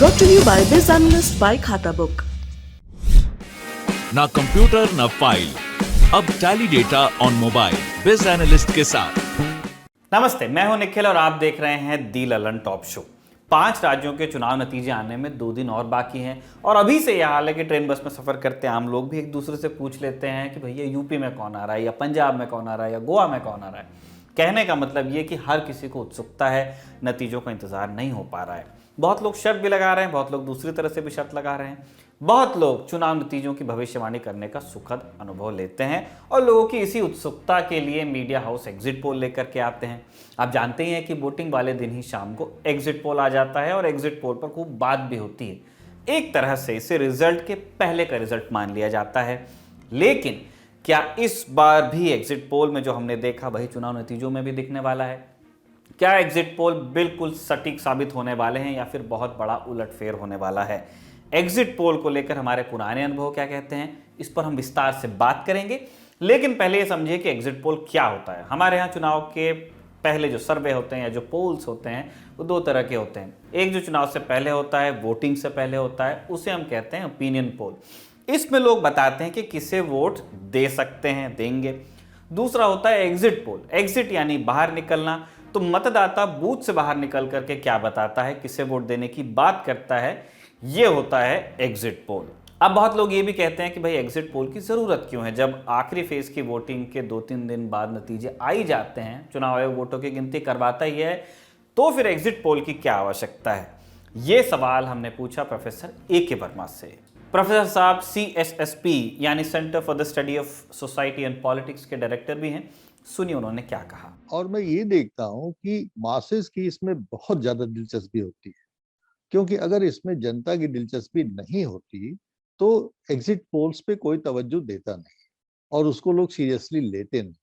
Brought to you by Biz Analyst by खाता book. ना computer ना फाइल, अब टैली डेटा ऑन मोबाइल बिज एनालिस्ट के साथ। नमस्ते, मैं हूं निखिल और आप देख रहे हैं दी ललन टॉप शो। 5 राज्यों के चुनाव नतीजे आने में 2 दिन और बाकी हैं और अभी से यह हाल है कि ट्रेन बस में सफर करते आम लोग भी एक दूसरे से पूछ लेते हैं कि भैया यूपी में कौन आ रहा है, या पंजाब में कौन आ रहा है, या गोवा में कौन आ रहा है। कहने का मतलब ये कि हर किसी को उत्सुकता है, नतीजों का इंतजार नहीं हो पा रहा है। बहुत लोग शर्त भी लगा रहे हैं, बहुत लोग दूसरी तरह से भी शर्त लगा रहे हैं। बहुत लोग चुनाव नतीजों की भविष्यवाणी करने का सुखद अनुभव लेते हैं और लोगों की इसी उत्सुकता के लिए मीडिया हाउस एग्जिट पोल लेकर के आते हैं। आप जानते ही हैं कि वोटिंग वाले दिन ही शाम को एग्जिट पोल आ जाता है और एग्जिट पोल पर खूब बात भी होती है। एक तरह से इसे रिजल्ट के पहले का रिजल्ट मान लिया जाता है। लेकिन क्या इस बार भी एग्जिट पोल में जो हमने देखा वही चुनाव नतीजों में भी दिखने वाला है? क्या एग्जिट पोल बिल्कुल सटीक साबित होने वाले हैं या फिर बहुत बड़ा उलटफेर होने वाला है? एग्जिट पोल को लेकर हमारे पुराने अनुभव क्या कहते हैं, इस पर हम विस्तार से बात करेंगे। लेकिन पहले ये समझिए कि एग्जिट पोल क्या होता है। हमारे यहाँ चुनाव के पहले जो सर्वे होते हैं या जो पोल्स होते हैं वो 2 तरह के होते हैं। एक जो चुनाव से पहले होता है, वोटिंग से पहले होता है, उसे हम कहते हैं ओपिनियन पोल। इसमें लोग बताते हैं कि किसे वोट दे सकते हैं, देंगे। दूसरा होता है एग्जिट पोल। एग्जिट यानी बाहर निकलना, तो मतदाता बूथ से बाहर निकल करके क्या बताता है, किसे वोट देने की बात करता है, ये होता है एग्जिट पोल। अब बहुत लोग ये भी कहते हैं कि भाई एग्जिट पोल की जरूरत क्यों है, जब आखिरी फेज की वोटिंग के 2-3 दिन बाद नतीजे आ ही जाते हैं, चुनाव आयोग वोटों की गिनती करवाता ही है, तो फिर एग्जिट पोल की क्या आवश्यकता है? ये सवाल हमने पूछा प्रोफेसर ए.के. वर्मा से। प्रोफेसर साहब CSSP यानी centre for the study of society and politics के डायरेक्टर भी हैं। सुनिए उन्होंने क्या कहा। और मैं ये देखता हूँ कि मासेस की इसमें बहुत ज्यादा दिलचस्पी होती है, क्योंकि अगर इसमें जनता की दिलचस्पी नहीं होती तो एग्जिट पोल्स पे कोई तवज्जो देता नहीं और उसको लोग सीरियसली लेते नहीं।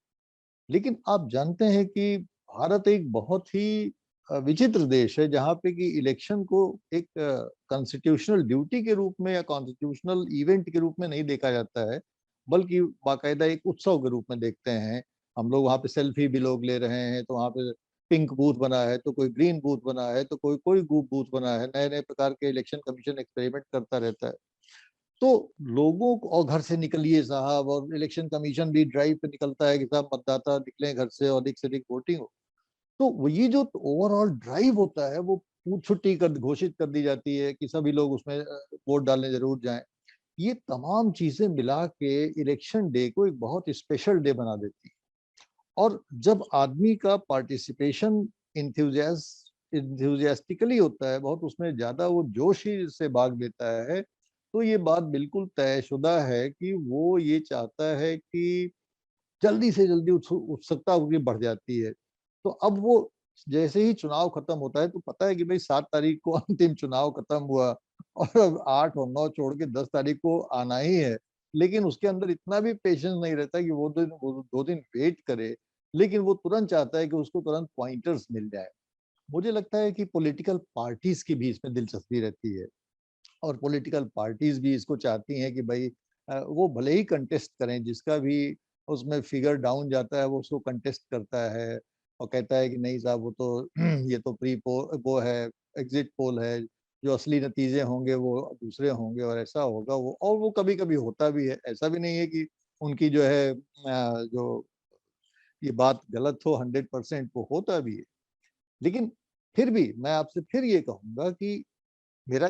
लेकिन आप जानते हैं कि भारत एक बहुत ही विचित्र देश है, जहाँ पे कि इलेक्शन को एक कॉन्स्टिट्यूशनल ड्यूटी के रूप में या कॉन्स्टिट्यूशनल इवेंट के रूप में नहीं देखा जाता है, बल्कि बाकायदा एक उत्सव के रूप में देखते हैं। हम लोग वहाँ पे सेल्फी भी लोग ले रहे हैं, तो वहाँ पे पिंक बूथ बना है, तो कोई ग्रीन बूथ बना है, तो कोई कोई बूथ बना है। नए नए प्रकार के इलेक्शन कमीशन एक्सपेरिमेंट करता रहता है। तो लोगों को, और घर से निकलिए साहब, और इलेक्शन कमीशन भी ड्राइव पे निकलता है कि साहब मतदाता निकले घर से और अधिक से अधिक वोटिंग हो। तो ये जो ओवरऑल ड्राइव होता है वो छुट्टी कर घोषित कर दी जाती है कि सभी लोग उसमें वोट डालने जरूर जाएं। ये तमाम चीजें मिला के इलेक्शन डे को एक बहुत स्पेशल डे बना देती है। और जब आदमी का पार्टिसिपेशन इंथ्यूजियास्टिकली होता है, बहुत उसमें ज्यादा वो जोश ही से भाग लेता है, तो ये बात बिल्कुल तयशुदा है कि वो ये चाहता है कि जल्दी से जल्दी उत्सुकता उनकी बढ़ जाती है। तो अब वो जैसे ही चुनाव खत्म होता है तो पता है कि भाई 7 तारीख को अंतिम चुनाव खत्म हुआ और अब 8 और 9 छोड़ के 10 तारीख को आना ही है। लेकिन उसके अंदर इतना भी पेशेंस नहीं रहता कि वो 2 दिन वेट करे, लेकिन वो तुरंत चाहता है कि उसको तुरंत पॉइंटर्स मिल जाए। मुझे लगता है कि पॉलिटिकल पार्टीज की भी इसमें दिलचस्पी रहती है, और पॉलिटिकल पार्टीज भी इसको चाहती हैं कि भाई वो भले ही कंटेस्ट करें, जिसका भी उसमें फिगर डाउन जाता है वो उसको कंटेस्ट करता है और कहता है कि नहीं साहब वो तो ये तो प्री पोल वो है, एग्जिट पोल है, जो असली नतीजे होंगे वो दूसरे होंगे और ऐसा होगा वो। और वो कभी कभी होता भी है, ऐसा भी नहीं है कि उनकी जो है जो ये बात गलत हो 100%, वो होता भी है। लेकिन फिर भी मैं आपसे फिर ये कहूंगा कि मेरा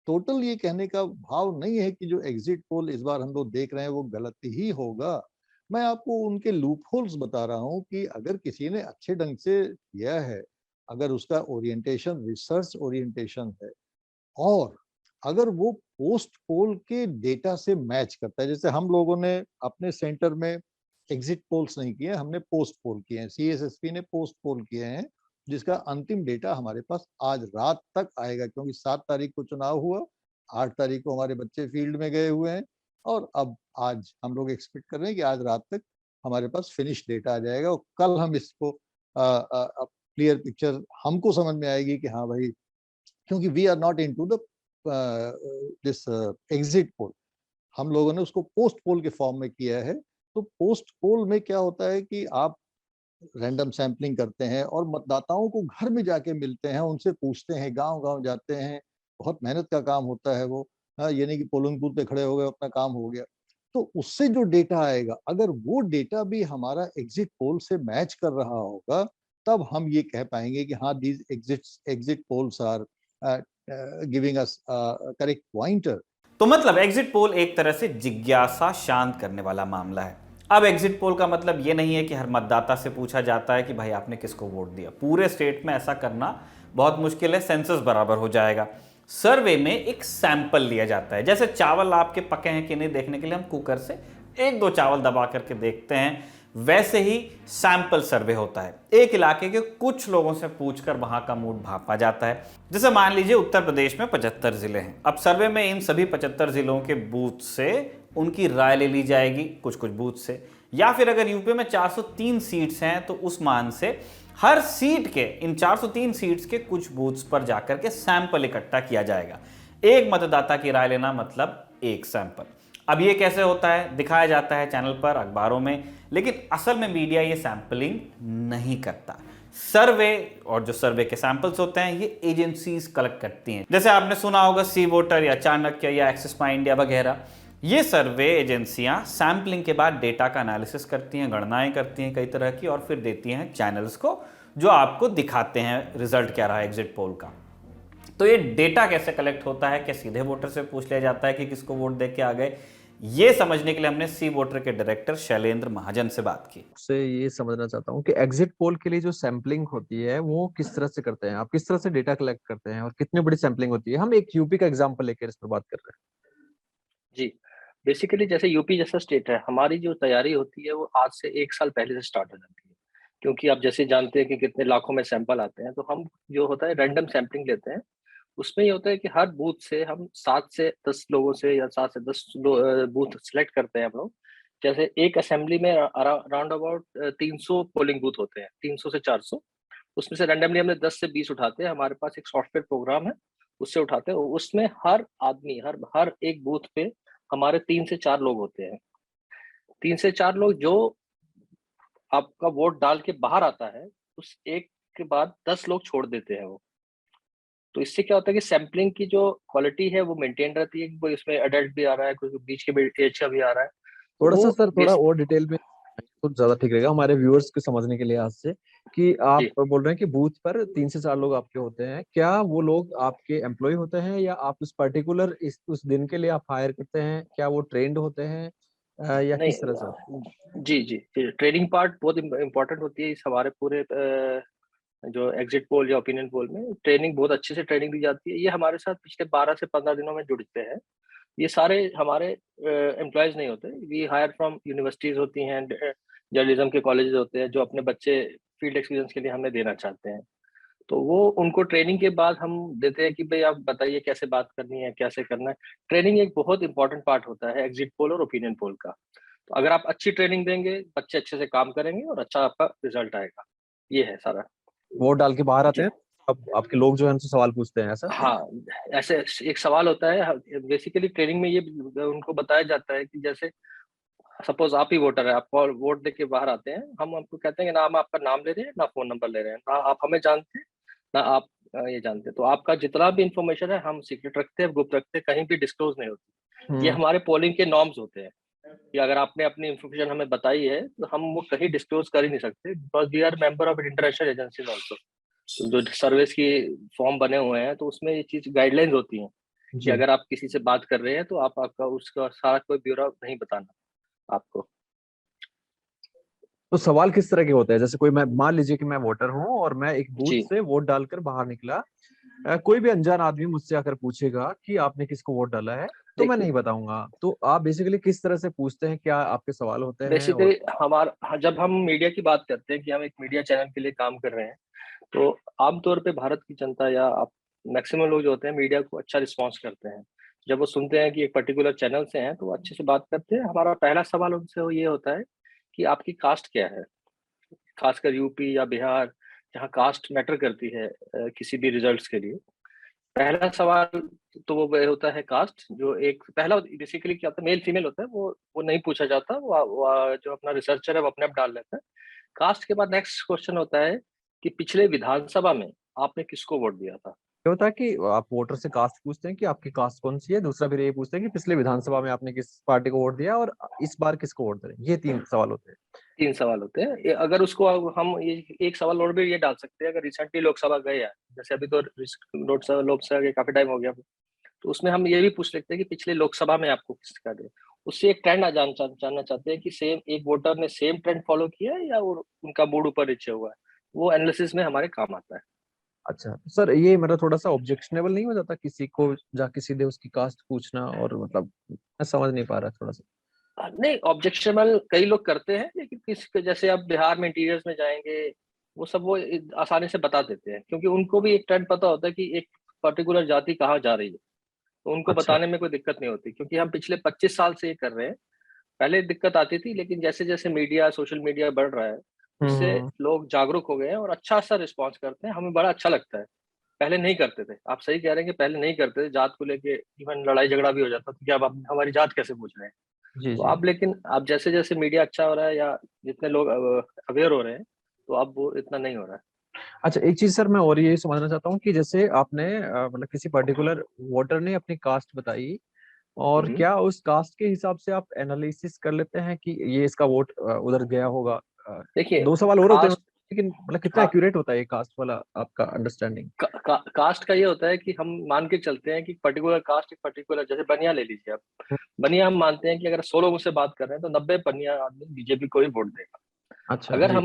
टोटल ये कहने का भाव नहीं है कि जो एग्जिट पोल इस बार हम लोग देख रहे हैं वो गलत ही होगा। मैं आपको उनके लूप होल्स बता रहा हूँ कि अगर किसी ने अच्छे ढंग से किया है, अगर उसका ओरिएंटेशन रिसर्च ओरिएंटेशन है, और अगर वो पोस्ट पोल के डेटा से मैच करता है। जैसे हम लोगों ने अपने सेंटर में एग्जिट पोल्स नहीं किए, हमने पोस्ट पोल किए हैं, CSSP ने पोस्ट पोल किए हैं, जिसका अंतिम डेटा हमारे पास आज रात तक आएगा, क्योंकि 7 तारीख को चुनाव हुआ, 8 तारीख को हमारे बच्चे फील्ड में गए हुए हैं, और अब आज हम लोग एक्सपेक्ट कर रहे हैं कि आज रात तक हमारे पास फिनिश डेटा आ जाएगा और कल हम इसको क्लियर पिक्चर हमको समझ में आएगी कि हाँ भाई, क्योंकि we are not into the this exit poll, हम लोगों ने उसको पोस्ट पोल के फॉर्म में किया है। तो पोस्ट पोल में क्या होता है कि आप रैंडम सैंपलिंग करते हैं और मतदाताओं को घर में जाके मिलते हैं, उनसे पूछते हैं, गांव गांव जाते हैं, बहुत मेहनत का काम होता है वो। ये नहीं कि पोलिंग बूथ पे खड़े हो गए, अपना काम हो गया। तो उससे जो डेटा आएगा, अगर वो डेटा भी हमारा एग्जिट पोल से मैच कर रहा होगा, तब हम ये कह पाएंगे कि हाँ, these exit polls are giving us correct pointer. तो मतलब एग्जिट पोल एक तरह से जिज्ञासा शांत करने वाला मामला है। अब एग्जिट पोल का मतलब ये नहीं है कि हर मतदाता से पूछा जाता है कि भाई आपने किसको वोट दिया। पूरे स्टेट में ऐसा करना बहुत मुश्किल है, सेंसस बराबर हो जाएगा। सर्वे में एक सैंपल लिया जाता है, जैसे चावल आपके पके हैं कि नहीं देखने के लिए हम कुकर से एक दो चावल दबा करके देखते हैं, वैसे ही सैंपल सर्वे होता है। एक इलाके के कुछ लोगों से पूछकर वहां का मूड भापा जाता है। जैसे मान लीजिए उत्तर प्रदेश में 75 जिले हैं। अब सर्वे में इन सभी 75 जिलों के बूथ से उनकी राय ले ली जाएगी, कुछ कुछ बूथ से। या फिर अगर यूपी में 403 सीट्स हैं तो उस मान से हर सीट के, इन 403 सीट्स के कुछ बूथ्स पर जाकर के सैंपल इकट्ठा किया जाएगा। एक मतदाता की राय लेना मतलब एक सैंपल। अब ये कैसे होता है, दिखाया जाता है चैनल पर, अखबारों में, लेकिन असल में मीडिया ये सैंपलिंग नहीं करता। सर्वे और जो सर्वे के सैंपल्स होते हैं ये एजेंसीज कलेक्ट करती हैं। जैसे आपने सुना होगा सी वोटर या चाणक्य या एक्सिस माई इंडिया वगैरह। ये सर्वे एजेंसियां सैंपलिंग के बाद डेटा का एनालिसिस करती हैं, गणनाएं करती हैं कई तरह की, और फिर देती हैं चैनल्स को, जो आपको दिखाते हैं रिजल्ट क्या रहा एग्जिट पोल का। तो ये डेटा कैसे कलेक्ट होता है, क्या सीधे वोटर से पूछ लिया जाता है कि किसको वोट दे के आ गए, ये समझने के लिए हमने सी वोटर के डायरेक्टर शैलेंद्र महाजन से बात की। से ये समझना चाहता हूँ कि एग्जिट पोल के लिए जो सैंपलिंग होती है वो किस तरह से करते हैं, आप किस तरह से डेटा कलेक्ट करते हैं और कितनी बड़ी सैंपलिंग होती है। हम एक यूपी का एग्जांपल लेकर इस पर बात कर रहे जी, बेसिकली जैसे यूपी जैसा स्टेट है, हमारी जो तैयारी होती है वो आज से 1 साल पहले से स्टार्ट हो जाती है। क्योंकि आप जैसे जानते हैं कि कितने लाखों में सैंपल आते हैं, तो हम जो होता है रैंडम सैंपलिंग लेते हैं। उसमें ये होता है कि हर बूथ से हम 7 से 10 लोगों से या 7 से 10 बूथ सेलेक्ट करते हैं हम लोग। जैसे एक असेंबली में अराउंड अबाउट 300 पोलिंग बूथ होते हैं, 300 से 400। उसमें से रैंडमली हमने 10 से 20 उठाते हैं। हमारे पास एक सॉफ्टवेयर प्रोग्राम है, उससे उठाते हैं। उसमें हर आदमी, हर एक बूथ पे हमारे 3 से 4 लोग होते हैं। 3 से 4 लोग जो आपका वोट डाल के बाहर आता है, उस एक के बाद 10 लोग छोड़ देते हैं वो। तो इससे क्या होता है कि सैंपलिंग की जो क्वालिटी है वो मेंटेन रहती है कि कोई इसमें एडल्ट भी आ रहा है, कोई बीच के एज का भी आ रहा है। थोड़ा सा सर, थोड़ा बेस और डिटेल में तो ज्यादा ठीक रहेगा हमारे व्यूअर्स को समझने के लिए आज से, कि आप जी। बोल रहे हैं कि बूथ पर 3 से 4 लोग आपके होते हैं। क्या वो लोग आपके एम्प्लॉय होते हैं या आप उस पर्टिकुलर उस दिन के लिए आप हायर करते हैं? क्या वो ट्रेंड होते हैं या किस तरह से? जी, जी। ट्रेनिंग पार्ट बहुत इम्पोर्टेंट होती है इस हमारे पूरे जो एग्जिट पोल या ओपिनियन पोल में ट्रेनिंग बहुत अच्छे से ट्रेनिंग दी जाती है। ये हमारे साथ पिछले 12 से 15 दिनों में जुड़ते हैं। ये सारे हमारे एम्प्लॉयज नहीं होते। वी हायर फ्रॉम यूनिवर्सिटीज होती हैं, जर्नलिज्म के कॉलेजेस होते हैं जो अपने बच्चे फील्ड एक्सपीरियंस के लिए हमें देना चाहते हैं। तो वो उनको ट्रेनिंग के बाद हम देते हैं कि भाई आप बताइए कैसे बात करनी है, कैसे करना है। ट्रेनिंग एक बहुत इंपॉर्टेंट पार्ट होता है एग्जिट पोल और ओपिनियन पोल का। तो अगर आप अच्छी ट्रेनिंग देंगे, बच्चे अच्छे से काम करेंगे और अच्छा आपका रिजल्ट आएगा। ये है सारा। वोट डाल के बाहर आते जी। हैं, अब आपके लोग जो है उनसे सवाल पूछते हैं, ऐसा? हाँ, ऐसे एक सवाल होता है। बेसिकली ट्रेनिंग में ये उनको बताया जाता है कि जैसे सपोज आप ही वोटर है, आप वोट दे के बाहर आते हैं, हम आपको कहते हैं कि ना हम आपका नाम ले रहे हैं, ना फोन नंबर ले रहे हैं, ना आप हमें जानते हैं, ना आप ये जानते हैं। तो आपका जितना भी इंफॉर्मेशन है हम सीक्रेट रखते हैं, गुप्त रखते हैं, कहीं भी डिस्क्लोज नहीं होती। ये हमारे पोलिंग के नॉर्म्स होते हैं कि अगर आपने अपनी इंफॉर्मेशन हमें बताई है तो हम वो कहीं डिस्क्लोज कर ही नहीं सकते, because we are member of international agencies also. जो सर्विस की फॉर्म बने हुए हैं तो उसमें ये चीज गाइडलाइंस होती हैं कि जी। अगर आप किसी से बात कर रहे हैं तो आपका उसका सारा कोई ब्यौरा नहीं बताना आपको। तो सवाल किस तरह के होते हैं? जैसे कोई, मैं मान लीजिए कि मैं वोटर हूँ और मैं एक बूथ जी। से वोट डालकर बाहर निकला, कोई भी अनजान आदमी मुझसे आकर पूछेगा कि आपने किसको वोट डाला है, तो मैं देखिए, नहीं बताऊंगा। तो आप बेसिकली किस तरह से पूछते हैं, क्या आपके सवाल होते हैं? और बेसिकली हमारा जब हम मीडिया की बात करते हैं कि हम एक मीडिया चैनल के लिए काम कर रहे हैं, तो आमतौर पे भारत की जनता या आप मैक्सिमम लोग जो होते हैं मीडिया को अच्छा रिस्पॉन्स करते हैं। जब वो सुनते हैं कि एक पर्टिकुलर चैनल से हैं तो वो अच्छे से बात करते हैं। हमारा पहला सवाल उनसे वो ये होता है कि आपकी कास्ट क्या है। खासकर यूपी या बिहार, जहाँ कास्ट मैटर करती है किसी भी रिजल्ट्स के लिए। पहला सवाल तो वो होता है कास्ट। जो एक पहला बेसिकली क्या होता है, मेल फीमेल होता है, वो नहीं पूछा जाता। वो जो अपना रिसर्चर है वो अपने आप डाल लेता है। कास्ट के बाद नेक्स्ट क्वेश्चन होता है कि पिछले विधानसभा में आपने किसको वोट दिया था। क्या होता है कि आप वोटर से कास्ट पूछते हैं कि आपकी कास्ट कौन सी है, दूसरा फिर ये पूछते हैं कि पिछले विधानसभा में आपने किस पार्टी को वोट दिया और इस बार किसको वोट दे रहे हैं। ये 3 सवाल होते हैं। 3 सवाल होते हैं। अगर उसको हम ये एक सवाल और भी ये डाल सकते हैं, अगर रिसेंटली लोकसभा गए हैं, जैसे अभी तो लोकसभा के काफी टाइम हो गया, तो उसमें हम ये भी पूछ सकते हैं कि पिछले लोकसभा में आपको किसका दे। उससे एक ट्रेंड जानना चाहते हैं कि सेम एक वोटर ने सेम ट्रेंड फॉलो किया है या उनका मूड ऊपर नीचे हुआ है। वो एनालिसिस में हमारे काम आता है। अच्छा, तो सर ये मतलब थोड़ा-सा ऑब्जेक्शनेबल नहीं हो जाता किसी को जाके सीधे उसकी कास्ट पूछना, और मतलब मैं समझ नहीं पा रहा थोड़ा-सा। नहीं, ऑब्जेक्शनल कई लोग करते हैं, लेकिन किसी जैसे आप बिहार में इंटीरियर्स में जाएंगे, वो सब वो आसानी से बता देते हैं, क्योंकि उनको भी एक ट्रेंड पता होता है कि एक पर्टिकुलर जाति कहाँ जा रही है। तो उनको अच्छा। बताने में कोई दिक्कत नहीं होती, क्योंकि हम पिछले 25 साल से ये कर रहे हैं। पहले दिक्कत आती थी, लेकिन जैसे जैसे मीडिया सोशल मीडिया बढ़ रहा है, हुँ, उससे हुँ। लोग जागरूक हो गए हैं और अच्छा सा रिस्पॉन्स करते हैं। हमें बड़ा अच्छा लगता है। पहले नहीं करते थे। आप सही कह रहे हैं कि पहले नहीं करते थे, जात को लेके इवन लड़ाई झगड़ा भी हो जाता था कि अब आप हमारी जात कैसे पूछ रहे हैं। जी, तो जी। अब लेकिन अब जैसे जैसे मीडिया अच्छा हो रहा है या जितने लोग अवेयर हो रहे हैं, तो अब वो इतना नहीं हो रहा है। अच्छा, एक चीज़ सर मैं और ये समझना चाहता हूँ कि जैसे आपने मतलब किसी पर्टिकुलर वोटर ने अपनी कास्ट बताई, और हम्म। क्या उस कास्ट के हिसाब से आप एनालिसिस कर लेते हैं कि ये इसका वोट उधर गया होगा? अ, देखिए, 2 सवाल और होते हैं, कास्ट लेकिन मतलब कितना का, एक्यूरेट होता है ये कास्ट वाला आपका अंडरस्टैंडिंग? कास्ट का ये होता है कि हम मान के चलते हैं कि पर्टिकुलर कास्ट एक पर्टिकुलर, जैसे बनिया ले लीजिए आप। हुँ, बनिया हम मानते हैं कि अगर 100 लोगों से बात कर रहे हैं तो 90 बनिया आदमी बीजेपी को ही वोट देगा। अच्छा, अगर जी।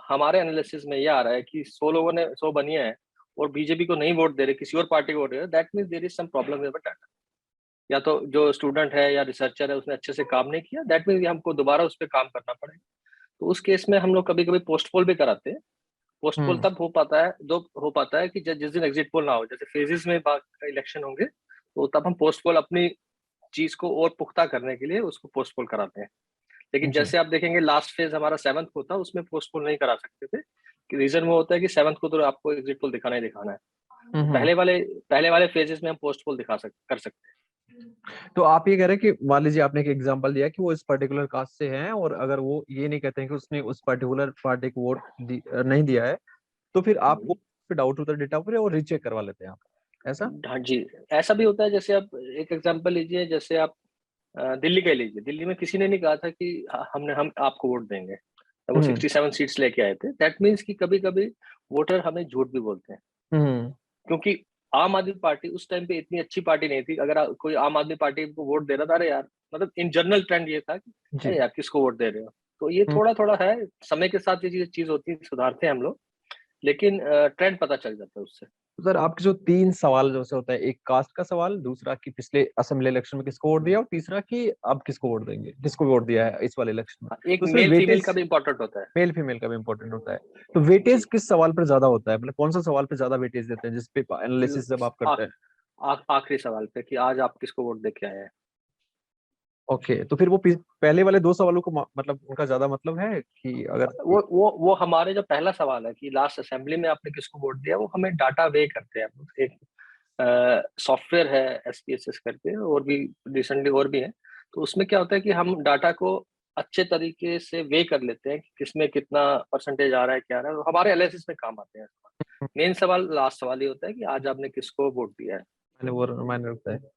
हमारे एनालिसिस में ये आ रहा है कि 100 लोगों ने 100 बनिया है और बीजेपी को नहीं वोट दे रहे, किसी और पार्टी को वोट दे रहे, that means there is some problem with data. या तो जो स्टूडेंट है या रिसर्चर है उसने अच्छे से काम नहीं किया, दैट मीन्स हमको दोबारा उस पर काम करना पड़ेगा। तो उस केस में हम लोग कभी कभी पोस्ट पोल भी कराते हैं। पोस्ट पोल हुँ, तब हो पाता है कि जिस दिन एग्जिट पोल ना हो, जैसे फेजेस में इलेक्शन होंगे, तो तब हम पोस्ट पोल अपनी चीज को और पुख्ता करने के लिए उसको पोस्ट पोल कराते हैं। लेकिन जी। जैसे आप देखेंगे लास्ट फेज हमारा 7th को था, उसमें पोस्ट पोल नहीं करा सकते थे। कि रीजन वो होता है कि 7th को तो आपको एग्जिट पोल दिखाना ही दिखाना है। हुँ, तो हुँ। पहले वाले फेजेस में हम पोस्ट पोल कर सकते हैं। तो आप ये कह रहे हैं कि मान लीजिए आपने एक एग्जांपल दिया कि वो इस पर्टिकुलर कास्ट से हैं, और अगर वो ये नहीं कहते हैं कि उसने उस पर्टिकुलर पार्टी को नहीं दिया है, तो फिर आपको डाउट होता है डेटा पर और रीचेक करवा लेते हैं आप, ऐसा? हाँ जी, ऐसा भी होता है। जैसे आप एक एग्जांपल लीजिए, जैसे आप दिल्ली का ही लीजिए। दिल्ली में किसी ने नहीं कहा था कि हम आपको वोट देंगे। तो वो हुँ, 67 सीट्स लेके आए थे। दैट मीन्स कि कभी कभी वोटर हमें झूठ भी बोलते हैं, हुँ। क्योंकि आम आदमी पार्टी उस टाइम पे इतनी अच्छी पार्टी नहीं थी। अगर कोई आम आदमी पार्टी को वोट दे रहा था, अरे यार, मतलब इन जनरल ट्रेंड ये था कि जी। अरे यार किसको वोट दे रहे हो। तो ये हुँ। थोड़ा थोड़ा है, समय के साथ ये चीज होती है, सुधारते हैं हम लोग। लेकिन ट्रेंड पता चल जाता है उससे। तो सर आपके जो 3 सवाल जैसे होता है, एक कास्ट का सवाल, दूसरा कि पिछले असेंबली इलेक्शन में किसको वोट दिया, और तीसरा कि अब किसको वोट देंगे, किसको वोट दिया है इस वाले इलेक्शन में। हाँ, एक तो उसमें मेल फीमेल वेटेज का भी इम्पोर्टेंट होता है। मेल फीमेल का भी इम्पोर्टेंट होता है। तो वेटेज जी। किस सवाल पर ज्यादा होता है, मतलब कौन सा सवाल पे ज्यादा वेटेज देते हैं जिस पे एनालिसिस जब आप करते हैं? आखिरी सवाल पे कि आज आप किसको वोट दे के आए हैं। ओके, तो फिर वो पहले वाले 2 सवालों को मतलब उनका ज्यादा मतलब है कि अगर वो हमारे जो पहला सवाल है कि लास्ट असेंबली में आपने किसको वोट दिया, वो हमें डाटा वे करते हैं हम लोग। एक सॉफ्टवेयर है SPSS करके, और भी रिसेंटली और भी है। तो उसमें क्या होता है कि हम डाटा को अच्छे तरीके से वे कर लेते हैं कि किसमें कितना परसेंटेज आ रहा है, क्या आ रहा है। तो हमारे एनालिसिस में काम आते हैं। मेन सवाल लास्ट सवाल ये होता है कि आज आपने किसको वोट दिया है। मैंने वो मायने रखता है।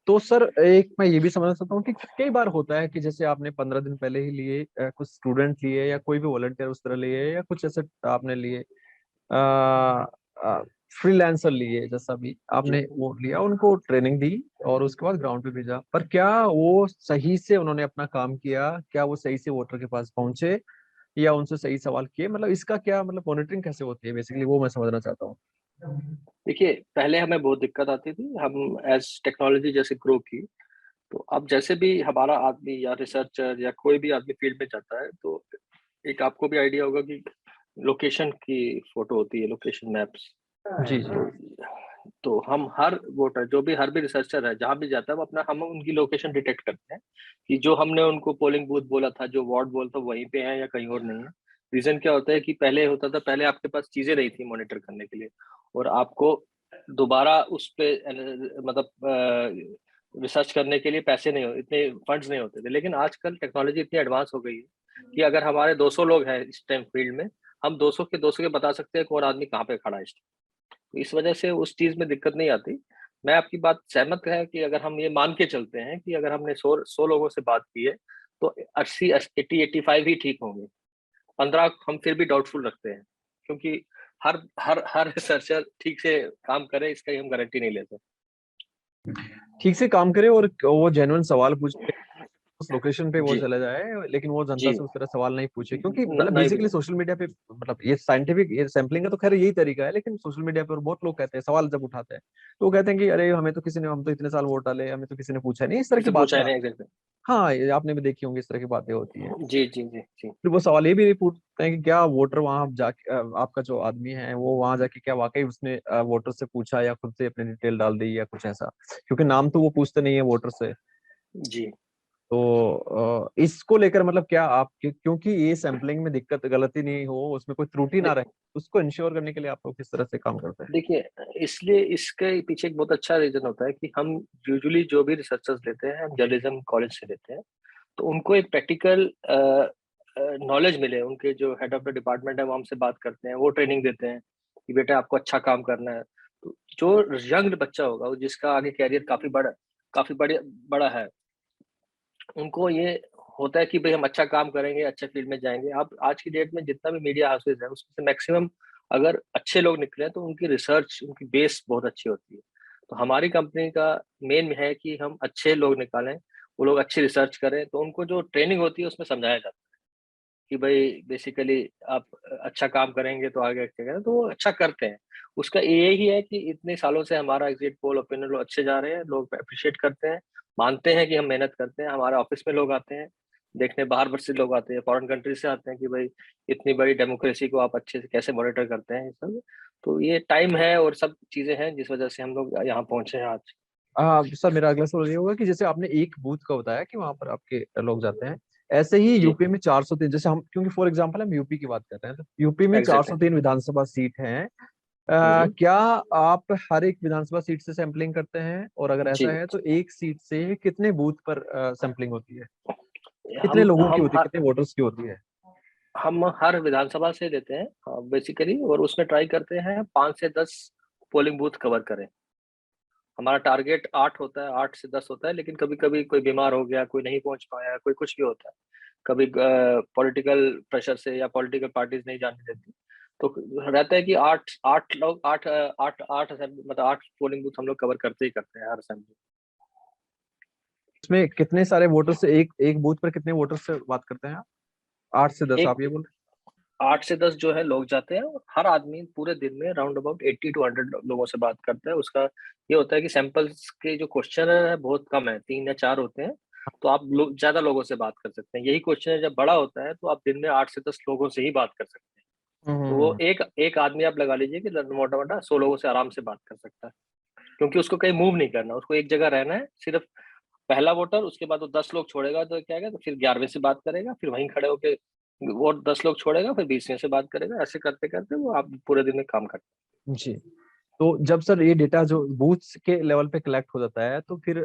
तो सर एक मैं ये भी समझना चाहता हूँ कि कई बार होता है कि जैसे आपने 15 दिन पहले ही लिए, कुछ स्टूडेंट लिए या कोई भी वॉलंटियर उस तरह लिए, या कुछ ऐसे आपने लिए फ्रीलांसर लिए, जैसा भी जी। आपने वो लिया, उनको ट्रेनिंग दी और उसके बाद ग्राउंड पे भेजा, पर क्या वो सही से उन्होंने अपना काम किया, क्या वो सही से वोटर के पास पहुंचे, या उनसे सही सवाल किए, मतलब इसका क्या मतलब मॉनिटरिंग कैसे होती है, बेसिकली वो मैं समझना चाहता हूँ। देखिए, पहले हमें बहुत दिक्कत आती थी। हम एज टेक्नोलॉजी जैसे ग्रो की, तो अब जैसे भी हमारा आदमी या रिसर्चर या कोई भी आदमी फील्ड में जाता है, तो एक आपको भी आइडिया होगा कि लोकेशन की फोटो होती है, लोकेशन मैप्स। जी, जी। तो तो हम हर वोटर, जो भी हर भी रिसर्चर है, जहां भी जाता है, वो अपना हम उनकी लोकेशन डिटेक्ट करते हैं कि जो हमने उनको पोलिंग बूथ बोला था, जो वार्ड बोला था, वहीं पे है या कहीं और नहीं है। रीजन क्या होता है कि पहले होता था, पहले आपके पास चीजें नहीं थी मॉनिटर करने के लिए, और आपको दोबारा उस पे मतलब रिसर्च करने के लिए पैसे नहीं हो, इतने फंड्स नहीं होते थे। लेकिन आजकल टेक्नोलॉजी इतनी एडवांस हो गई है कि अगर हमारे 200 लोग हैं इस टाइम फील्ड में, हम 200 के बता सकते हैं कौन आदमी कहाँ पे खड़ा है इस time। तो इस वजह से उस चीज में दिक्कत नहीं आती। मैं आपकी बात सहमत है कि अगर हम ये मान के चलते हैं कि अगर हमने 100 लोगों से बात की है तो 80 85 ही ठीक होंगे, 15 हम फिर भी डाउटफुल रखते हैं, क्योंकि हर रिसर्चर ठीक से काम करे इसका हम गारंटी नहीं लेते। ठीक से काम करे और वो जेन्युइन सवाल पूछे, उस लोकेशन पे वो जी चला जाए, लेकिन वो जनता जी से उस तरह सवाल नहीं पूछे, क्योंकि मतलब नहीं बेसिकली सोशल मीडिया पे मतलब ये साइंटिफिक ये सैम्पलिंग का तो खैर यही तरीका है, लेकिन सोशल मीडिया पर बहुत लोग कहते हैं, सवाल जब उठाते हैं तो वो कहते हैं कि अरे हमें तो किसी ने, हम तो इतने साल वोट डाले, हमें तो किसी ने पूछा नहीं, इस तरह की किसी पूछा बातें है नहीं एग्जैक्टली। हाँ, ये आपने भी देखी होंगी, इस तरह की बातें होती हैं। जी जी जी जी फिर वो सवाल ये भी नहीं पूछते हैं कि क्या वोटर वहां जाके आपका जो आदमी है वो वहां जाके क्या वाकई उसने वोटर से पूछा या खुद से अपनी डिटेल डाल दी या कुछ ऐसा, क्योंकि नाम तो वो पूछते नहीं है वोटर से। जी। तो इसको लेकर मतलब क्या आप क्योंकि ये सैंपलिंग में दिक्कत गलती नहीं हो, उसमें कोई त्रुटि ना रहे, उसको इंश्योर करने के लिए आप लोग किस तरह से काम करते हैं? देखिए, इसलिए इसके पीछे एक बहुत अच्छा रीजन होता है कि हम यूजुअली जो भी रिसर्चर्स लेते हैं हम जर्नलिज्म कॉलेज से लेते हैं, तो उनको एक प्रैक्टिकल नॉलेज मिले। उनके जो हेड ऑफ द डिपार्टमेंट है वो हमसे बात करते हैं, वो ट्रेनिंग देते हैं कि बेटा आपको अच्छा काम करना है। तो जो यंग बच्चा होगा वो जिसका आगे कैरियर काफी बड़ा है, उनको ये होता है कि भाई हम अच्छा काम करेंगे, अच्छे फील्ड में जाएंगे। आप आज की डेट में जितना भी मीडिया हाउसेज है उसमें से मैक्सिमम अगर अच्छे लोग निकले तो उनकी रिसर्च, उनकी बेस बहुत अच्छी होती है। तो हमारी कंपनी का मेन है कि हम अच्छे लोग निकालें, वो लोग अच्छी रिसर्च करें, तो उनको जो ट्रेनिंग होती है उसमें समझाया जाता है कि भाई बेसिकली आप अच्छा काम करेंगे तो आगे अच्छा करें, तो वो अच्छा करते हैं। उसका यही है कि इतने सालों से हमारा एग्जिट पोल ओपिनियन लोग अच्छे जा रहे हैं, लोग अप्रिशिएट करते हैं, मानते हैं कि हम मेहनत करते हैं। हमारे ऑफिस में लोग आते हैं देखने, बाहर से लोग आते हैं, फॉरेन कंट्री से आते हैं कि भाई इतनी बड़ी डेमोक्रेसी को आप अच्छे से कैसे मॉनिटर करते हैं, ये सब। तो ये टाइम है और सब चीजें हैं जिस वजह से हम लोग यहाँ पहुंचे हैं आज। सर मेरा अगला सवाल ये होगा कि जैसे आपने एक बूथ का बताया कि वहां पर आपके लोग जाते हैं, ऐसे ही जी यूपी में 403, जैसे हम क्योंकि फॉर एग्जांपल हम यूपी की बात कर रहे हैं, तो यूपी में एग्जैक्टली। 403 विधानसभा सीट हैं। हम्म। क्या आप हर एक विधानसभा सीट से सैंपलिंग करते हैं, और अगर जी ऐसा है तो एक सीट से कितने बूथ पर सैंपलिंग होती है, कितने हम लोगों की हम होती है, कितने वोटर्स की होती है? हम हर विधानसभा से लेते हैं बेसिकली, और उसमें ट्राई करते हैं 5 से 10 पोलिंग बूथ कवर करें। हमारा टारगेट 8 होता है, 8 से 10 होता है, लेकिन कभी कभी कोई बीमार हो गया, कोई नहीं पहुंच पाया, कोई कुछ भी होता है, कभी पॉलिटिकल प्रेशर से या पॉलिटिकल पार्टीज नहीं जाने देती, तो रहता है कि 8 मतलब 8 पोलिंग बूथ हम लोग कवर करते ही करते हैं हर असेंबली। इसमें कितने सारे वोटर से एक एक बूथ पर कितने वोटर से बात करते हैं आप? 8 से 10 एक आप ये बोल 8 से 10 जो है लोग जाते हैं, और हर आदमी पूरे दिन में राउंड अबाउट 80 to 100 लोगों से बात करता है। उसका ये होता है कि सैंपल्स के जो क्वेश्चन है बहुत कम है, 3 या 4 होते हैं, तो आप ज्यादा लोगों से बात कर सकते हैं। यही क्वेश्चन जब बड़ा होता है तो आप दिन में 8 से 10 लोगों से ही बात कर सकते हैं। रहे हैं? तो वो एक आदमी आप लगा लीजिए कि मोटा मोटा 100 लोगों से आराम से बात कर सकता है, क्योंकि उसको कहीं मूव नहीं करना, उसको एक जगह रहना है सिर्फ। पहला वोटर, उसके बाद वो 10 लोग छोड़ेगा तो क्या है, तो फिर 11वें से बात करेगा, फिर वहीं खड़े होके वो 10 लोग छोड़ेगा, फिर 20वें से बात करेगा, ऐसे करते करते वो आप पूरे दिन में काम करते जी। तो जब सर ये डेटा जो बूथ के लेवल पे कलेक्ट हो जाता है, तो फिर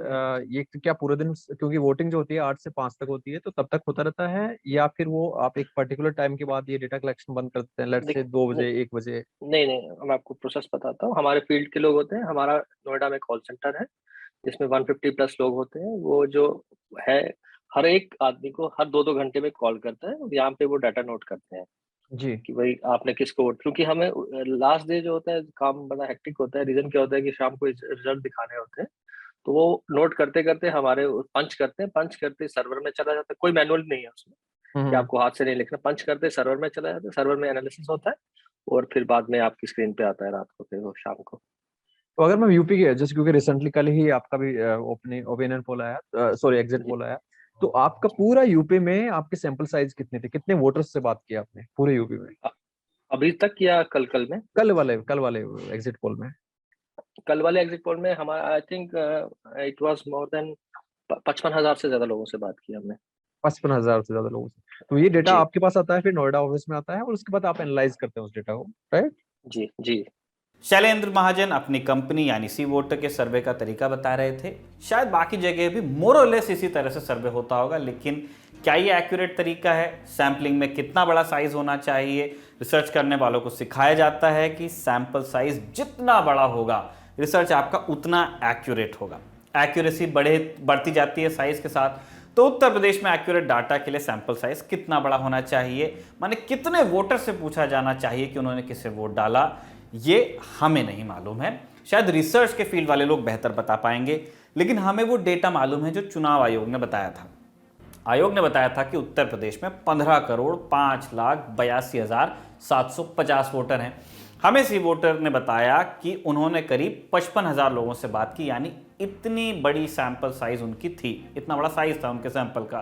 ये क्या पूरे दिन, क्योंकि वोटिंग जो होती है 8 से 5 तक होती है, तो तब तक होता रहता है, या फिर वो आप एक पर्टिकुलर टाइम के बाद ये डेटा कलेक्शन बंद कर देते हैं, लेट्स से 2 हैं। बजे 1 बजे? नहीं नहीं, मैं आपको प्रोसेस बताता हूँ। हमारे फील्ड के लोग होते हैं, हमारा नोएडा में कॉल सेंटर है जिसमें 150+ लोग होते हैं। वो जो है हर एक आदमी को हर 2-2 घंटे में कॉल करता है, और यहाँ पे वो डाटा नोट करते हैं जी। कि भाई आपने किसको वोट, क्योंकि हमें लास्ट डे जो होता है काम बड़ा हेक्टिक होता है। रीजन क्या होता है कि शाम को रिजल्ट दिखाने होते हैं, तो वो नोट करते करते हमारे पंच करते हैं, पंच करते सर्वर में चला जाता है। कोई मैनुअल नहीं है उसमें कि हम्म। आपको हाथ से नहीं लिखना, पंच करते सर्वर में चला जाता है, सर्वर में एनालिसिस होता है, और फिर बाद में आपकी स्क्रीन पे आता है रात को, फिर वो शाम को। तो अगर मैं यूपी के, जैसे क्योंकि रिसेंटली कल ही आपका भी ओपिनियन पोल आया, सॉरी एग्जिट जी। पोल आया, तो आपका पूरा यूपी में आपके सैंपल साइज कितने थे, कितने वोटर्स से बात किया आपने पूरे यूपी में? अ- अभी तक या कल कल में? कल वाले एग्जिट पोल में? कल वाले एग्जिट पोल में हमारा I think it was more than 55,000 से ज्यादा लोगों से बात की हमने। 55,000 से ज्यादा लोगों से। तो ये डेटा जी आपके पास आता है, फिर नोएडा ऑफिस में आता है, और उसके बाद आप एनालाइज करते हैं उस डेटा को, राइट? जी जी। शैलेंद्र महाजन अपनी कंपनी यानी सी वोटर के सर्वे का तरीका बता रहे थे। शायद बाकी जगह भी मोरलेस इसी तरह से सर्वे होता होगा, लेकिन क्या ये एक्यूरेट तरीका है? सैम्पलिंग में कितना बड़ा साइज होना चाहिए? रिसर्च करने वालों को सिखाया जाता है कि सैंपल साइज जितना बड़ा होगा रिसर्च आपका उतना एक्यूरेट होगा। एक्यूरेसी बढ़ती जाती है साइज के साथ। तो उत्तर प्रदेश में एक्यूरेट डाटा के लिए सैंपल साइज कितना बड़ा होना चाहिए, माने कितने वोटर से पूछा जाना चाहिए कि उन्होंने किसे वोट डाला, ये हमें नहीं मालूम है। शायद रिसर्च के फील्ड वाले लोग बेहतर बता पाएंगे, लेकिन हमें वो डेटा मालूम है जो चुनाव आयोग ने बताया था। आयोग ने बताया था कि उत्तर प्रदेश में 15,05,82,750 वोटर हैं। हमें सी वोटर ने बताया कि उन्होंने करीब 55,000 लोगों से बात की, यानी इतनी बड़ी सैंपल साइज उनकी थी, इतना बड़ा साइज था उनके सैंपल का।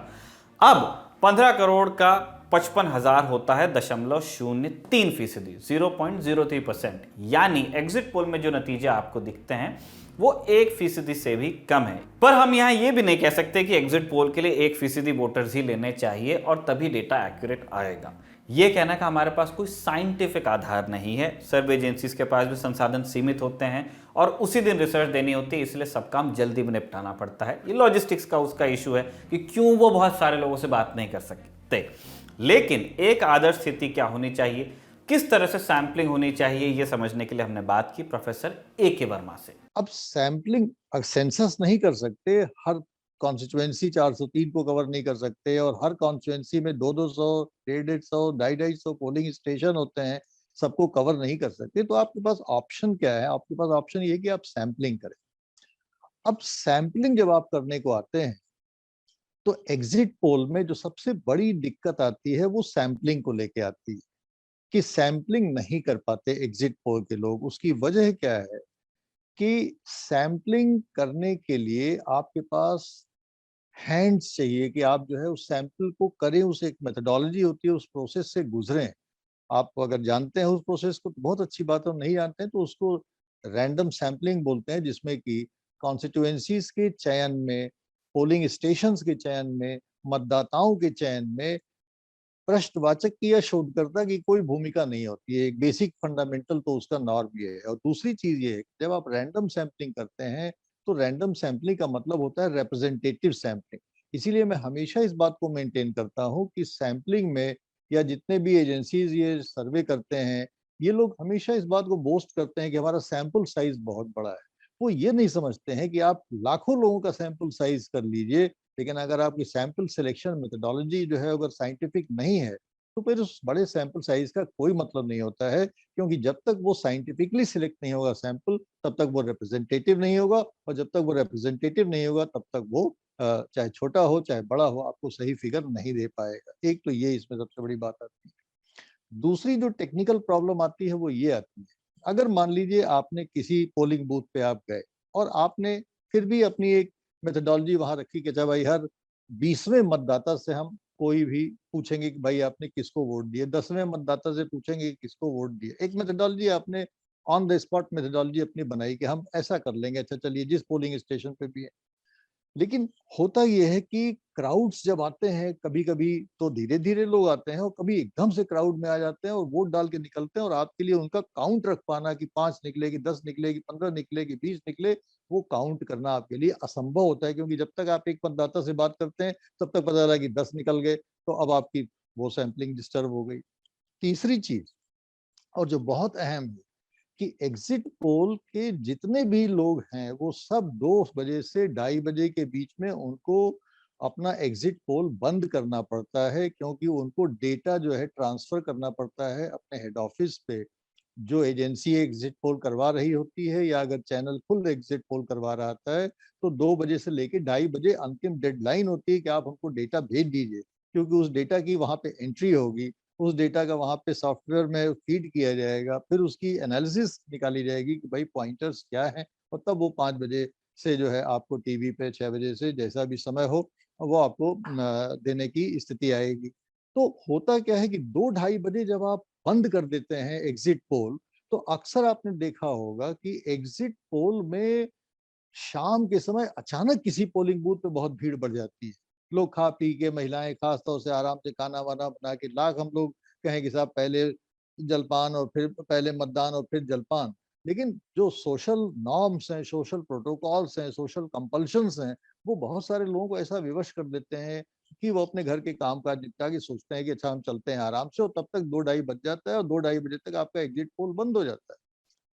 अब 15 करोड़ का 55,000 होता है 0.03%, 0.03%, यानी एग्जिट पोल में जो नतीजे आपको दिखते हैं वो 1% से भी कम है। पर हम यहाँ ये भी नहीं कह सकते कि एग्जिट पोल के लिए 1% वोटर्स ही लेने चाहिए और तभी डेटा एक्यूरेट आएगा। ये कहना का हमारे पास कोई साइंटिफिक आधार नहीं है। सर्वे एजेंसीज के पास भी संसाधन सीमित होते हैं और उसी दिन रिसर्च देनी होती है, इसलिए सब काम जल्दी में निपटाना पड़ता है। ये लॉजिस्टिक्स का उसका इशू है कि क्यों वो बहुत सारे लोगों से बात नहीं कर सकते। लेकिन एक आदर्श स्थिति क्या होनी चाहिए, किस तरह से सैंपलिंग होनी चाहिए, ये समझने के लिए हमने बात की प्रोफेसर A.K. वर्मा से। अब सैम्पलिंग सेंसस नहीं कर सकते, हर कॉन्स्टिट्यूएंसी 403 को कवर नहीं कर सकते और हर कॉन्स्टिट्यूएंसी में 200, 150, 250 पोलिंग स्टेशन होते हैं, सबको कवर नहीं कर सकते। तो आपके पास ऑप्शन क्या है? आपके पास ऑप्शन ये है कि आप सैम्पलिंग करें। अब सैम्पलिंग जब आप करने को आते हैं तो एग्जिट पोल में जो सबसे बड़ी दिक्कत आती है वो सैम्पलिंग को लेके आती है कि सैम्पलिंग नहीं कर पाते एग्जिट पोल के लोग। उसकी वजह क्या है कि सैम्पलिंग करने के लिए आपके पास हैंड्स चाहिए कि आप जो है उस सैंपल को करें, उस एक मेथोडोलॉजी होती है, उस प्रोसेस से गुजरें। आप अगर जानते हैं उस प्रोसेस को तो बहुत अच्छी बात है, और नहीं जानते हैं तो उसको रैंडम सैम्पलिंग बोलते हैं, जिसमें कि कॉन्स्टिट्यूएंसीज के चयन में, पोलिंग स्टेशंस के चयन में, मतदाताओं के चयन में प्रश्नवाचक की या शोधकर्ता की कोई भूमिका नहीं होती है। एक बेसिक फंडामेंटल तो उसका नॉर्म ये है। और दूसरी चीज ये है, जब आप रैंडम सैम्पलिंग करते हैं तो रैंडम सैम्पलिंग का मतलब होता है रिप्रेजेंटेटिव सैम्पलिंग। इसीलिए मैं हमेशा इस बात को मेंटेन करता हूं कि सैम्पलिंग में या जितने भी एजेंसीज ये सर्वे करते हैं, ये लोग हमेशा इस बात को बोस्ट करते हैं कि हमारा सैंपल साइज बहुत बड़ा है। वो ये नहीं समझते हैं कि आप लाखों लोगों का सैंपल साइज कर लीजिए, लेकिन अगर आपकी सैंपल सिलेक्शन मेथोडोलॉजी जो है अगर साइंटिफिक नहीं है तो फिर उस बड़े सैंपल साइज का कोई मतलब नहीं होता है, क्योंकि जब तक वो साइंटिफिकली सिलेक्ट नहीं होगा सैंपल, तब तक वो रिप्रेजेंटेटिव नहीं होगा, और जब तक वो रिप्रेजेंटेटिव नहीं होगा तब तक वो चाहे छोटा हो चाहे बड़ा हो, आपको सही फिगर नहीं दे पाएगा। एक तो ये इसमें सबसे बड़ी बात आती है। दूसरी जो टेक्निकल प्रॉब्लम आती है वो ये आती है, अगर मान लीजिए आपने किसी पोलिंग बूथ पे आप गए और आपने फिर भी अपनी एक मेथोडोलॉजी वहां रखी कि अच्छा भाई हर 20वें मतदाता से हम कोई भी पूछेंगे कि भाई आपने किसको वोट दिए, 10वें मतदाता से पूछेंगे कि किसको वोट दिए। एक मेथोडोलॉजी आपने ऑन द स्पॉट मेथोडोलॉजी अपनी बनाई कि हम ऐसा कर लेंगे, अच्छा चलिए जिस पोलिंग स्टेशन पे भी है। लेकिन होता यह है कि क्राउड्स जब आते हैं, कभी कभी तो धीरे धीरे लोग आते हैं और कभी एकदम से क्राउड में आ जाते हैं और वोट डाल के निकलते हैं, और आपके लिए उनका काउंट रख पाना कि 5 निकले कि 10 निकले कि 15 निकले कि 20 निकले, वो काउंट करना आपके लिए असंभव होता है। क्योंकि जब तक आप एक मतदाता से बात करते हैं तब तक पता लगा कि 10 निकल गए, तो अब आपकी वो सैंपलिंग डिस्टर्ब हो गई। तीसरी चीज, और जो बहुत अहम है, कि एग्जिट पोल के जितने भी लोग हैं वो सब 2 बजे से 2:30 बजे के बीच में उनको अपना एग्जिट पोल बंद करना पड़ता है, क्योंकि उनको डेटा जो है ट्रांसफर करना पड़ता है अपने हेड ऑफिस पे। जो एजेंसी एग्जिट पोल करवा रही होती है या अगर चैनल खुद एग्जिट पोल करवा रहा आता है, तो 2 बजे से लेके 2:30 बजे अंतिम डेडलाइन होती है कि आप हमको डेटा भेज दीजिए, क्योंकि उस डेटा की वहां पे एंट्री होगी, उस डेटा का वहां पे सॉफ्टवेयर में फीड किया जाएगा, फिर उसकी एनालिसिस निकाली जाएगी कि भाई पॉइंटर्स क्या है, और तब वो 5 बजे से जो है आपको टीवी पे 6 बजे से जैसा भी समय हो वो आपको देने की स्थिति आएगी। तो होता क्या है कि 2-2:30 बजे जब आप बंद कर देते हैं एग्जिट पोल, तो अक्सर आपने देखा होगा कि एग्जिट पोल में शाम के समय अचानक किसी पोलिंग बूथ पे बहुत भीड़ बढ़ जाती है। लोग खा पी के, महिलाएं खास तौर से आराम से खाना वाना बना के, लाख हम लोग कहें कि साहब पहले जलपान और फिर पहले मतदान और फिर जलपान। लेकिन जो सोशल नॉर्म्स हैं, सोशल प्रोटोकॉल्स हैं, सोशल कंपल्शंस हैं, वो बहुत सारे लोगों को ऐसा विवश कर देते हैं कि वो अपने घर के काम काज निपटा के सोचते हैं कि अच्छा हम चलते हैं आराम से, और तब तक 2-2:30 बज जाता है और 2-2:30 बजे तक आपका एग्जिट पोल बंद हो जाता है।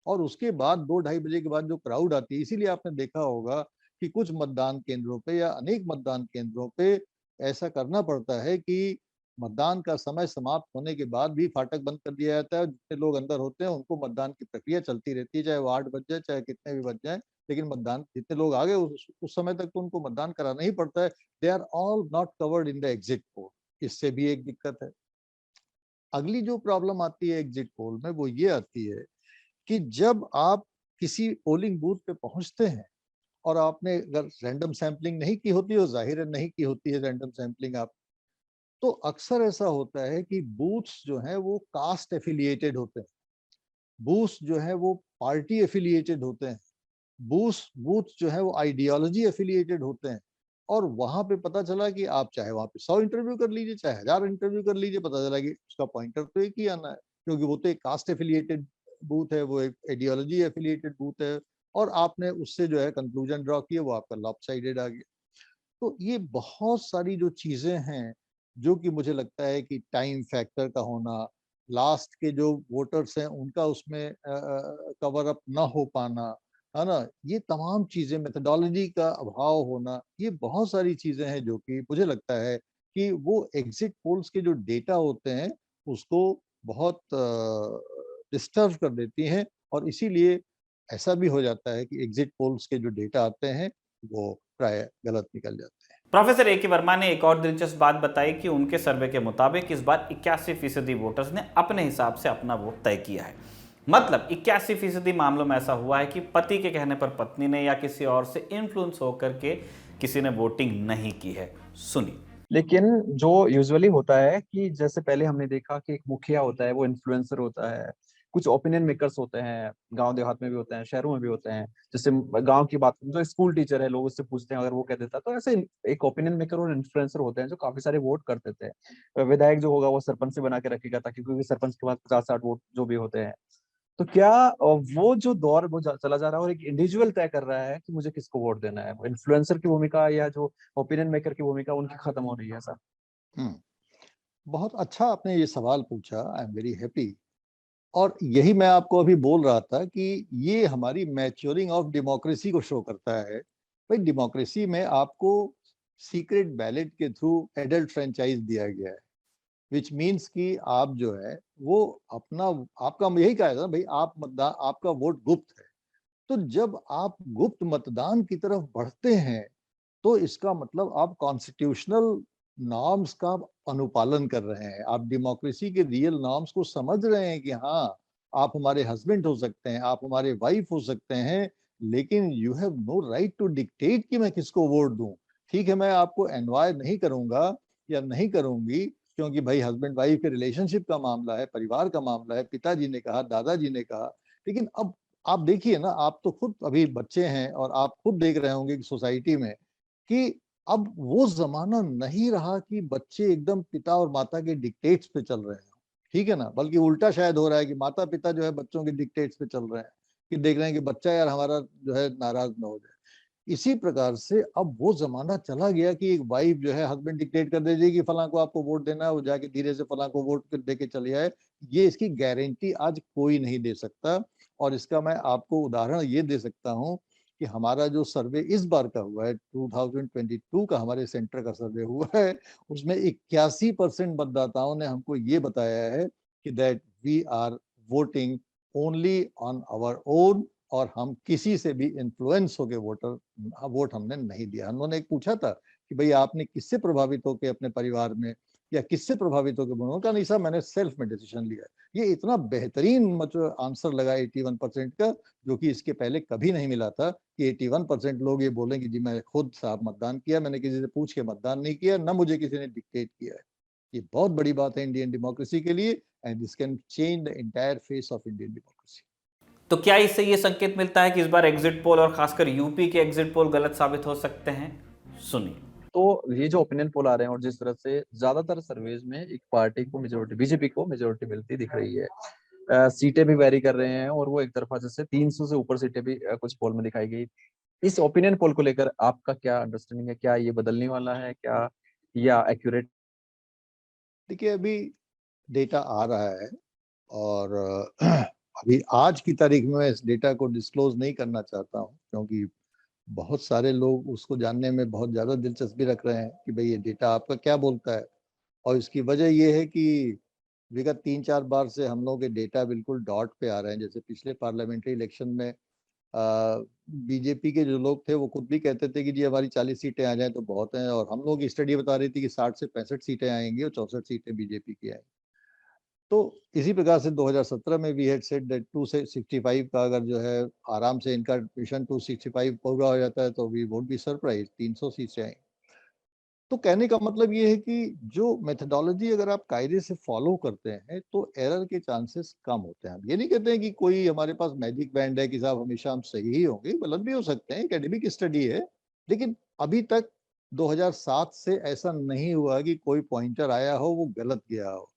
और उसके बाद 2-2:30 बजे के बाद जो क्राउड आती है, इसीलिए आपने देखा होगा कि कुछ मतदान केंद्रों पे या अनेक मतदान केंद्रों पे ऐसा करना पड़ता है कि मतदान का समय समाप्त होने के बाद भी फाटक बंद कर दिया जाता है। जितने लोग अंदर होते हैं उनको मतदान की प्रक्रिया चलती रहती है, चाहे वो 8 बज जाए, चाहे कितने भी बज जाए, लेकिन मतदान जितने लोग आ गए उस समय तक तो उनको मतदान कराना ही पड़ता है। They are all not covered in the exit poll. इससे भी एक दिक्कत है। अगली जो प्रॉब्लम आती है एग्जिट पोल में, वो ये आती है कि जब आप किसी पोलिंग बूथ पे पहुंचते हैं और आपने अगर रैंडम सैंपलिंग नहीं की होती है, जाहिर है नहीं की होती है रैंडम सैंपलिंग आप, तो अक्सर ऐसा होता है कि बूथ्स जो हैं वो कास्ट एफिलिएटेड होते हैं, बूथ्स जो है वो पार्टी एफिलिएटेड होते हैं, बूथ जो है वो आइडियोलॉजी एफिलिएटेड होते हैं। और वहां पे पता चला कि आप चाहे वहां पे 100 इंटरव्यू कर लीजिए, चाहे 1000 इंटरव्यू कर लीजिए, पता चला कि उसका पॉइंटर तो एक ही आना है, क्योंकि वो तो एक कास्ट एफिलिएटेड बूथ है, वो एक आइडियोलॉजी एफिलिएटेड बूथ है, और आपने उससे जो है कंक्लूजन ड्रॉ किया, वो आपका लॉपसाइडेड आ गया। तो ये बहुत सारी जो चीजें हैं, जो कि मुझे लगता है कि टाइम फैक्टर का होना, लास्ट के जो वोटर्स हैं उनका उसमें कवर अप ना हो पाना, है ना, ये तमाम चीजें, मेथोडोलॉजी का अभाव होना, ये बहुत सारी चीजें हैं जो कि मुझे लगता है कि वो एग्जिट पोल्स के जो डेटा होते हैं उसको बहुत डिस्टर्ब कर देती हैं, और इसीलिए ऐसा भी हो जाता है कि एग्जिट पोल्स के जो डेटा आते हैं वो प्राय गलत निकल जाते हैं। प्रोफेसर ए के वर्मा ने एक और दिलचस्प बात बताई कि उनके सर्वे के मुताबिक इस बार 81% वोटर्स ने अपने हिसाब से अपना वोट तय किया है। मतलब 81% मामलों में ऐसा हुआ है कि पति के कहने पर पत्नी ने या किसी और से इन्फ्लुएंस होकर के किसी ने वोटिंग नहीं की है। सुनिए। लेकिन जो यूजुअली होता है कि जैसे पहले हमने देखा कि एक मुखिया होता है, वो इन्फ्लुएंसर होता है, कुछ ओपिनियन मेकर्स होते हैं, गांव देहात में भी होते हैं, शहरों में भी होते हैं। जैसे गांव की बात, जो स्कूल टीचर है, लोग उससे पूछते हैं, अगर वो कह देता तो ऐसे एक ओपिनियन मेकर और इन्फ्लुएंसर होते हैं जो काफी सारे वोट कर देते हैं। विधायक जो होगा वो सरपंच से बना के रखेगा, ताकि क्योंकि सरपंच के पास 50-60 वोट जो भी होते हैं। तो क्या वो जो दौर वो चला जा रहा है और एक इंडिविजुअल तय कर रहा है कि मुझे किसको वोट देना है, इन्फ्लुएंसर की भूमिका या जो ओपिनियन मेकर की भूमिका उनकी खत्म हो रही है सर? बहुत अच्छा आपने ये सवाल पूछा, आई एम वेरी हैप्पी। और यही मैं आपको अभी बोल रहा था कि ये हमारी मैच्योरिंग ऑफ डेमोक्रेसी को शो करता है। भाई डेमोक्रेसी में आपको सीक्रेट बैलेट के थ्रू एडल्ट फ्रेंचाइज दिया गया है, विच मीन्स कि आप जो है वो अपना, आपका यही कहा था भाई आप मतदान, आपका वोट गुप्त है। तो जब आप गुप्त मतदान की तरफ बढ़ते हैं तो इसका मतलब आप कॉन्स्टिट्यूशनल नॉर्म्स का अनुपालन कर रहे हैं, आप डेमोक्रेसी के रियल नॉर्म्स को समझ रहे हैं कि हाँ आप हमारे हस्बैंड हो सकते हैं, आप हमारे वाइफ हो सकते हैं, लेकिन you have no right to dictate कि मैं किसको वोट दूं। ठीक है, मैं आपको एनवायर नहीं करूंगा या नहीं करूंगी, क्योंकि भाई हस्बैंड वाइफ के रिलेशनशिप का मामला है, परिवार का मामला है, पिताजी ने कहा, दादाजी ने कहा। लेकिन अब आप देखिए ना, आप तो खुद अभी बच्चे हैं और आप खुद देख रहे होंगे कि सोसाइटी में कि अब वो जमाना नहीं रहा कि बच्चे एकदम पिता और माता के डिक्टेट्स पे चल रहे हैं, ठीक है ना, बल्कि उल्टा शायद हो रहा है कि माता पिता जो है बच्चों के डिक्टेट्स पे चल रहे हैं, कि देख रहे हैं कि बच्चा यार हमारा जो है नाराज ना हो जाए। इसी प्रकार से अब वो जमाना चला गया कि एक वाइफ जो है हस्बैंड डिक्टेट कर दे कि फलां को आपको वोट देना है, वो जाके धीरे से फलां को वोट दे के चले आए। ये इसकी गारंटी आज कोई नहीं दे सकता। और इसका मैं आपको उदाहरण ये दे सकता हूँ कि हमारा जो सर्वे इस बार का हुआ है 2022 का, हमारे सेंटर का सर्वे हुआ है, उसमें 81% मतदाताओं ने हमको ये बताया है कि that we are voting only on our own, और हम किसी से भी इन्फ्लुएंस होके वोट हमने नहीं दिया। उन्होंने एक पूछा था कि भाई आपने किससे प्रभावित होकर अपने परिवार में या किससे प्रभावित होकर बोलो, कहा नहीं साहब मैंने सेल्फ में डिसीजन लिया। ये इतना बेहतरीन मतलब आंसर लगा 81% का, जो कि इसके पहले कभी नहीं मिला था कि 81% लोग ये बोलें कि जी मैं खुद साहब मतदान किया, मैंने किसी से पूछ के मतदान नहीं किया, ना मुझे किसी ने डिक्टेट किया है। ये बहुत बड़ी बात है इंडियन डेमोक्रेसी के लिए, and this can change the entire face of Indian democracy. तो क्या इससे ये संकेत मिलता है कि इस बार एग्जिट पोल और खासकर यूपी के एग्जिट पोल गलत साबित हो सकते हैं? सुनिए। तो ये जो ओपिनियन पोल आ रहे हैं और जिस तरह से ज्यादातर सर्वेज में एक पार्टी को मेजोरिटी, बीजेपी को मेजोरिटी मिलती दिख रही है, सीटें भी वेरी कर रहे हैं और वो एक तरफा जैसे 300 से ऊपर सीटें भी कुछ पोल में दिखाई गई। इस ओपिनियन पोल को लेकर आपका क्या अंडरस्टैंडिंग है? क्या ये बदलने वाला है? क्या या एक्यूरेट? देखिए, अभी डेटा आ रहा है और अभी आज की तारीख में मैं इस डेटा को डिस्क्लोज नहीं करना चाहता हूँ, क्योंकि बहुत सारे लोग उसको जानने में बहुत ज़्यादा दिलचस्पी रख रहे हैं कि भाई ये डेटा आपका क्या बोलता है। और इसकी वजह ये है कि विगत 3-4 बार से हम लोगों के डेटा बिल्कुल डॉट पे आ रहे हैं। जैसे पिछले पार्लियामेंट्री इलेक्शन में बीजेपी के जो लोग थे वो खुद भी कहते थे कि जी हमारी 40 सीटें आ जाएं तो बहुत हैं, और हम लोग की स्टडी बता रही थी कि 60 से 65 सीटें आएंगी और 64 सीटें बीजेपी की आएंगी। तो इसी प्रकार से 2017 में वी हैड सेड दैट 265 का अगर जो है आराम से इनका मिशन 265 पूरा हो जाता है तो वी वोंट बी सरप्राइज 300 सीटें आएंगी। तो कहने का मतलब ये है कि जो मेथडोलॉजी अगर आप कायदे से फॉलो करते हैं तो एरर के चांसेस कम होते हैं। हम ये नहीं कहते हैं कि कोई हमारे पास मैजिक बैंड है कि साहब हमेशा हम सही ही होंगे, गलत भी हो सकते हैं, एकेडमिक स्टडी है। लेकिन अभी तक 2007 से ऐसा नहीं हुआ कि कोई पॉइंटर आया हो वो गलत गया हो।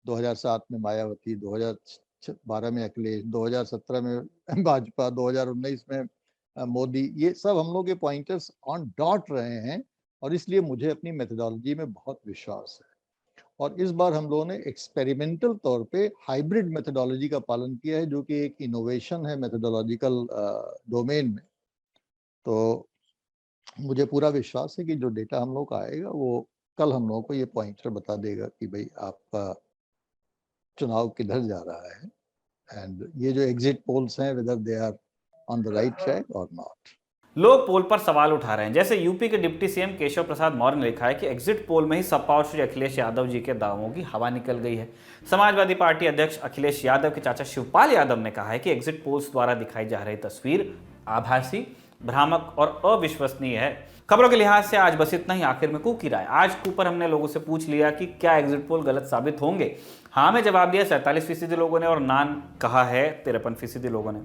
2007 में मायावती, 2012 में अखिलेश, 2017 में भाजपा, 2019 में मोदी, ये सब हम लोग के पॉइंटर्स ऑन डॉट रहे हैं। और इसलिए मुझे अपनी मेथडोलॉजी में बहुत विश्वास है। और इस बार हम लोगों ने एक्सपेरिमेंटल तौर पे हाइब्रिड मेथडोलॉजी का पालन किया है, जो कि एक इनोवेशन है मेथडोलॉजिकल डोमेन में। तो मुझे पूरा विश्वास है कि जो डेटा हम लोग का आएगा वो कल हम लोगों को ये पॉइंटर बता देगा कि भाई आपका चुनाव किधर जा रहा है। एंड ये जो एग्जिट पोल्स हैं whether they are on the right track और नॉट। लोग पोल पर सवाल उठा रहे हैं। जैसे यूपी के डिप्टी सीएम केशव प्रसाद मौर्य ने लिखा है कि एग्जिट पोल में ही सपा और श्री अखिलेश यादव जी के दावों की हवा निकल गई है। समाजवादी पार्टी अध्यक्ष अखिलेश यादव के चाचा शिवपाल यादव ने कहा है कि एग्जिट पोल्स द्वारा दिखाई जा रही तस्वीर आभासी, भ्रामक और अविश्वसनीय है। खबरों के लिहाज से आज बस इतना ही। आखिर में कू की राय। आज कू पर हमने लोगों से पूछ लिया कि क्या एग्जिट पोल गलत साबित होंगे। हाँ में जवाब दिया 47% लोगों ने और नान कहा है 53% लोगों ने।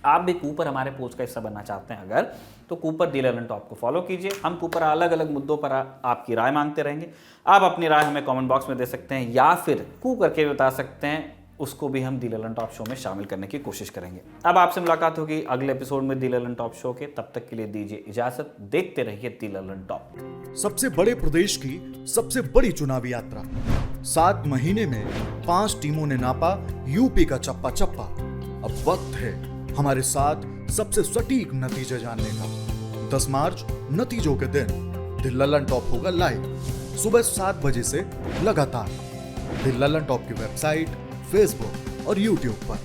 आप भी कू पर हमारे पोस्ट का हिस्सा बनना चाहते हैं अगर, तो कू पर दी ललन टॉप को फॉलो कीजिए। हम कू पर अलग अलग मुद्दों पर आपकी राय मांगते रहेंगे। आप अपनी राय हमें कमेंट बॉक्स में दे सकते हैं या फिर कू करके बता सकते हैं, उसको भी हम दी ललन टॉप शो में शामिल करने की कोशिश करेंगे। अब आपसे मुलाकात होगी अगले एपिसोड में दी ललन टॉप शो के। तब तक के लिए दीजिए इजाजत। देखते रहिए दी ललन टॉप। सबसे बड़े प्रदेश की सबसे बड़ी चुनावी यात्रा, 7 महीने में 5 टीमों ने नापा यूपी का चप्पा चप्पा। अब वक्त है हमारे साथ सबसे सटीक नतीजे जानने का। 10 मार्च नतीजों के दिन दी ललन टॉप होगा लाइव सुबह 7 बजे से लगातार दी ललन टॉप की वेबसाइट, फेसबुक और यूट्यूब पर।